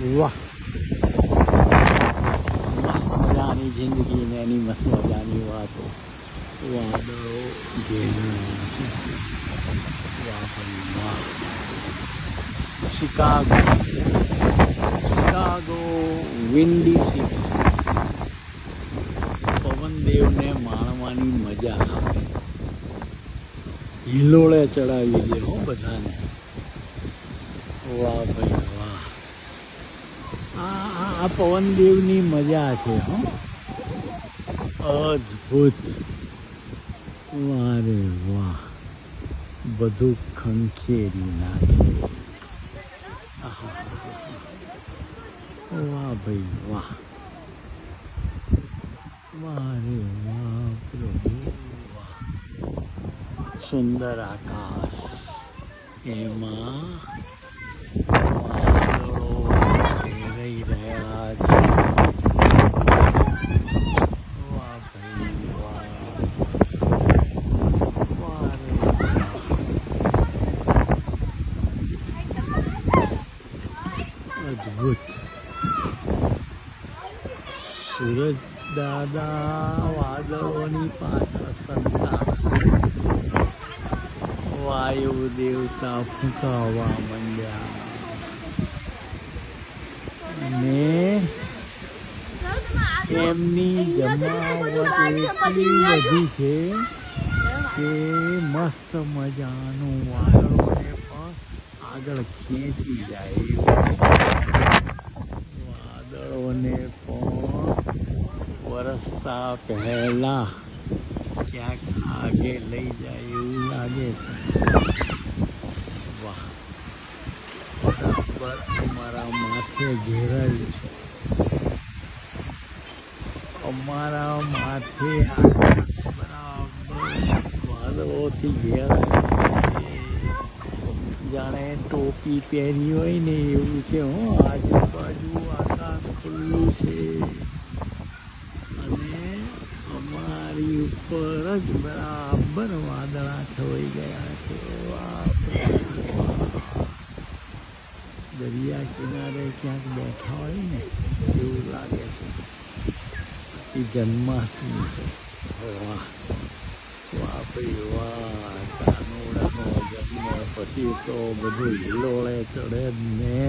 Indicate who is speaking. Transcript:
Speaker 1: વાહ મજાની જિંદગી ને એની મસ્ત મજાની વાતો. વાદળો ઘેરણા છે. વાહ ભાઈ વાહ. Chicago windy city. પવનદેવને માણવાની મજા આવે. હિલોળે ચડાવી દે હો બધાને. વાહ ભાઈ વાહ. આ પવનદેવની મજા છે હો. અદ્ભુત. વાહ રે વાહ. બધું ખંખેરી નાખે. વાહ ભાઈ વાહ. વાહ રે વાહ પ્રભુ વાહ. સુંદર આકાશ એમાં વાદળો ઘેરાઈ રહ્યા છે. વાહ ભાઈ વાહ. વાહ રે વાહ. અદ્ભુત. સૂરજ દાદા વાદળોની પાછળ સંતાડશે. વાયુ દેવતા ફૂંકાવા માંડ્યા અને એમની જમાવટ એટલી બધી છે કે મસ્ત મજાનું વાદળોને પણ આગળ ખેંચી જાય એવું. વાદળોને પણ વરસતા પહેલા ક્યાંક આગે લઈ જાય એવું લાગે છે. વાહ. બરાબર અમારા માથે ઘેરાયું છે. અમારા માથે આકાશ બરાબર વાદળોથી ઘેરાયું છે. જાણે ટોપી પહેરી હોય ને એવું છે હો. આજુબાજુ આકાશ ખુલ્લું છે અને અમારી ઉપર જ બરાબર વાદળા છવાઈ ગયા છે. વાહ ભાઈ વાહ. દરિયા કિનારે ક્યાંક બેઠા હોય ને એવું લાગે છે. આખી જન્માષ્ટમી છે. વાહ. વાહ ભાઈ વાહ. કાનુડાનો જન્મ પછી તો બધું હિલોળે ચડે જ ને.